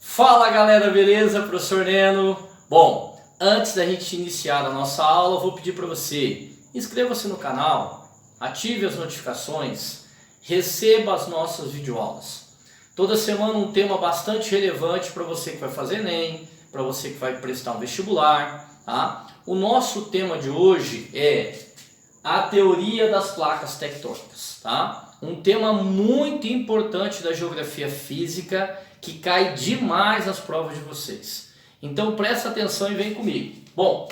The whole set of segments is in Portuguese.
Fala galera, beleza? Professor Neno. Bom, antes da gente iniciar a nossa aula, eu vou pedir para você, inscreva-se no canal, ative as notificações, receba as nossas videoaulas. Toda semana um tema bastante relevante para você que vai fazer Enem, para você que vai prestar um vestibular, tá? O nosso tema de hoje é a teoria das placas tectônicas, tá? Um tema muito importante da geografia física que cai demais nas provas de vocês. Então presta atenção e vem comigo. Bom,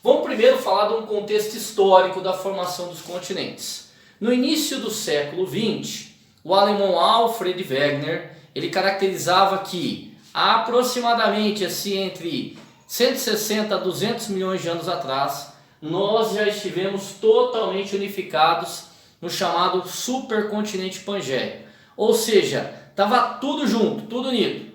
vamos primeiro falar de um contexto histórico da formação dos continentes. No início do século XX, o alemão Alfred Wegener, ele caracterizava que aproximadamente assim, entre 160 a 200 milhões de anos atrás, nós já estivemos totalmente unificados no chamado supercontinente Pangeia. Ou seja, estava tudo junto, tudo unido.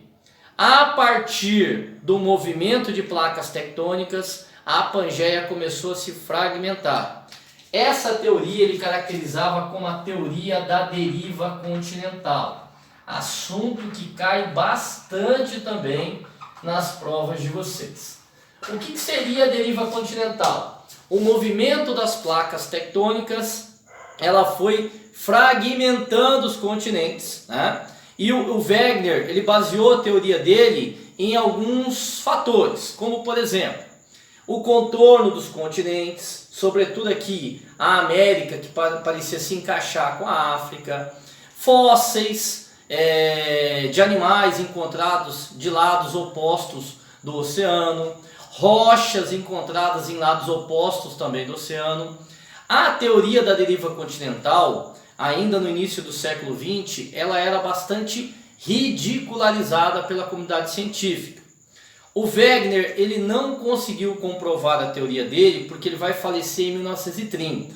A partir do movimento de placas tectônicas, a Pangeia começou a se fragmentar. Essa teoria ele caracterizava como a teoria da deriva continental. Assunto que cai bastante também nas provas de vocês. O que seria a deriva continental? O movimento das placas tectônicas, ela foi fragmentando os continentes, né? E o Wegener, ele baseou a teoria dele em alguns fatores, como por exemplo, o contorno dos continentes, sobretudo aqui a América, que parecia se encaixar com a África, fósseis de animais encontrados de lados opostos do oceano, rochas encontradas em lados opostos também do oceano. A teoria da deriva continental, ainda no início do século XX, ela era bastante ridicularizada pela comunidade científica. O Wegener, ele não conseguiu comprovar a teoria dele porque ele vai falecer em 1930.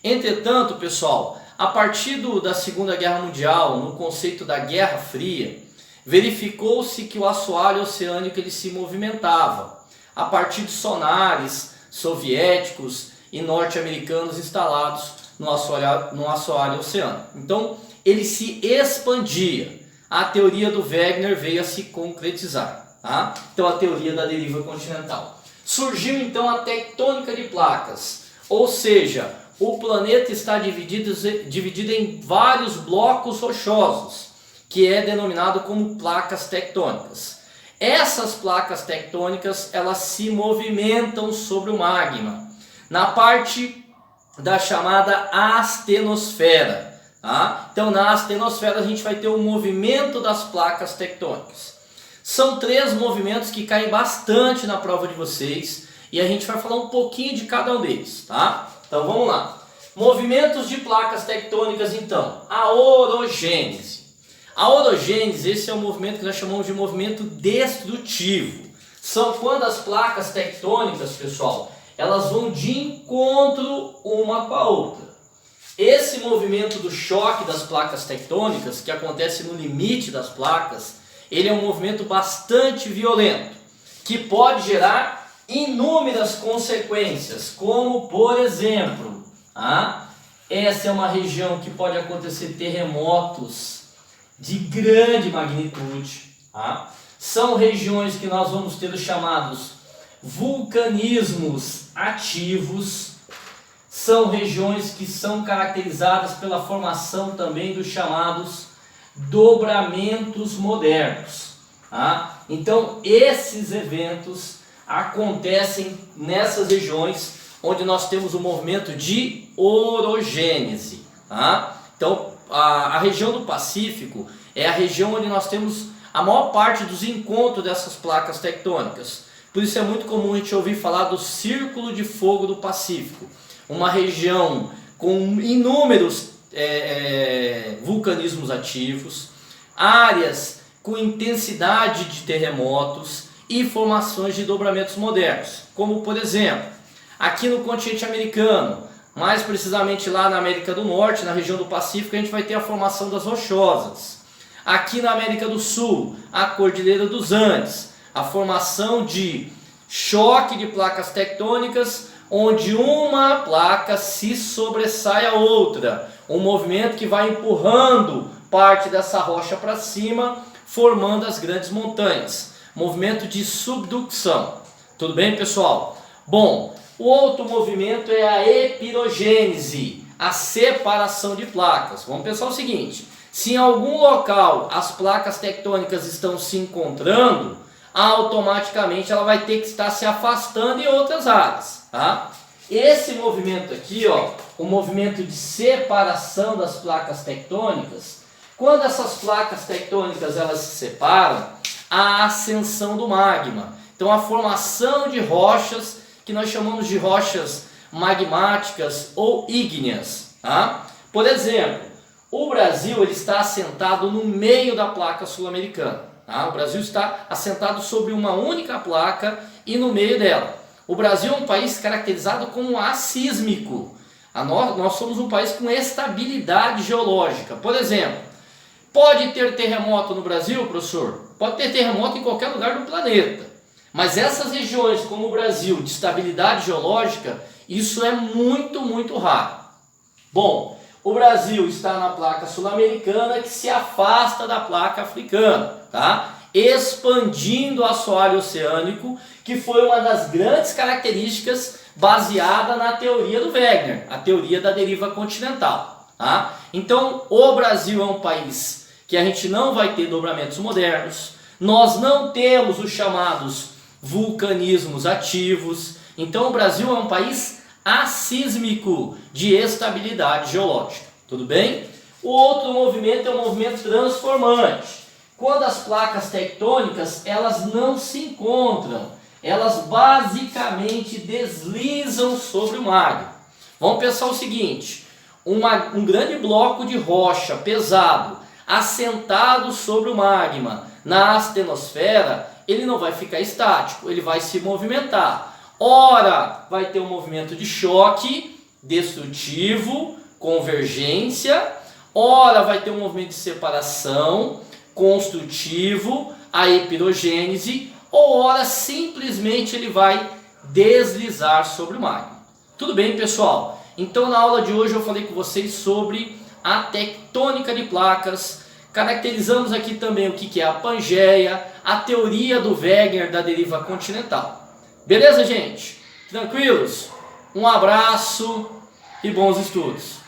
Entretanto, pessoal, a partir da Segunda Guerra Mundial, no conceito da Guerra Fria, verificou-se que o assoalho oceânico ele se movimentava a partir de sonares soviéticos e norte-americanos instalados no assoalho oceânico. Então, ele se expandia. A teoria do Wegener veio a se concretizar. Tá? Então, a teoria da deriva continental. Surgiu, então, a tectônica de placas. Ou seja, o planeta está dividido em vários blocos rochosos, que é denominado como placas tectônicas. Essas placas tectônicas, elas se movimentam sobre o magma, na parte da chamada astenosfera. Tá? Então, na astenosfera a gente vai ter o movimento das placas tectônicas. São três movimentos que caem bastante na prova de vocês e a gente vai falar um pouquinho de cada um deles. Tá? Então vamos lá. Movimentos de placas tectônicas, então. A orogênese. A orogênese, esse é um movimento que nós chamamos de movimento destrutivo. São quando as placas tectônicas, pessoal, elas vão de encontro uma com a outra. Esse movimento do choque das placas tectônicas, que acontece no limite das placas, ele é um movimento bastante violento, que pode gerar inúmeras consequências, como por exemplo, essa é uma região que pode acontecer terremotos de grande magnitude. São regiões que nós vamos ter os chamados vulcanismos ativos, são regiões que são caracterizadas pela formação também dos chamados dobramentos modernos. Então esses eventos acontecem nessas regiões onde nós temos o movimento de orogênese. Então a região do Pacífico é a região onde nós temos a maior parte dos encontros dessas placas tectônicas. Por isso é muito comum a gente ouvir falar do Círculo de Fogo do Pacífico, uma região com inúmeros vulcanismos ativos, áreas com intensidade de terremotos e formações de dobramentos modernos, como por exemplo, aqui no continente americano, mais precisamente lá na América do Norte, na região do Pacífico, a gente vai ter a formação das Rochosas. Aqui na América do Sul, a Cordilheira dos Andes, a formação de choque de placas tectônicas onde uma placa se sobressai a outra, um movimento que vai empurrando parte dessa rocha para cima, formando as grandes montanhas, movimento de subducção. Tudo bem, pessoal? Bom, o outro movimento é a epirogênese, a separação de placas. Vamos pensar o seguinte: se em algum local as placas tectônicas estão se encontrando, automaticamente ela vai ter que estar se afastando em outras áreas, tá? Esse movimento aqui, ó, o movimento de separação das placas tectônicas, quando essas placas tectônicas elas se separam, a ascensão do magma. Então a formação de rochas que nós chamamos de rochas magmáticas ou ígneas, tá? Por exemplo, o Brasil ele está assentado no meio da placa sul-americana, tá? O Brasil está assentado sobre uma única placa e no meio dela. O Brasil é um país caracterizado como assísmico. Nós somos um país com estabilidade geológica. Por exemplo, pode ter terremoto no Brasil, professor? Pode ter terremoto em qualquer lugar do planeta. Mas essas regiões como o Brasil, de estabilidade geológica, isso é muito, muito raro. Bom, o Brasil está na placa sul-americana que se afasta da placa africana, tá? Expandindo o assoalho oceânico, que foi uma das grandes características baseada na teoria do Wegener, a teoria da deriva continental, tá? Então, o Brasil é um país que a gente não vai ter dobramentos modernos, nós não temos os chamados vulcanismos ativos. Então o Brasil é um país assísmico, de estabilidade geológica, tudo bem? O outro movimento é o movimento transformante. Quando as placas tectônicas elas não se encontram, elas basicamente deslizam sobre o magma. Vamos pensar o seguinte: um grande bloco de rocha pesado assentado sobre o magma na astenosfera, ele não vai ficar estático, ele vai se movimentar. Ora vai ter um movimento de choque destrutivo, convergência, ora vai ter um movimento de separação construtivo, a epirogênese, ou ora simplesmente ele vai deslizar sobre o magma. Tudo bem, pessoal? Então na aula de hoje eu falei com vocês sobre a tectônica de placas, caracterizamos aqui também o que é a Pangeia, a teoria do Wegener da deriva continental. Beleza, gente? Tranquilos? Um abraço e bons estudos!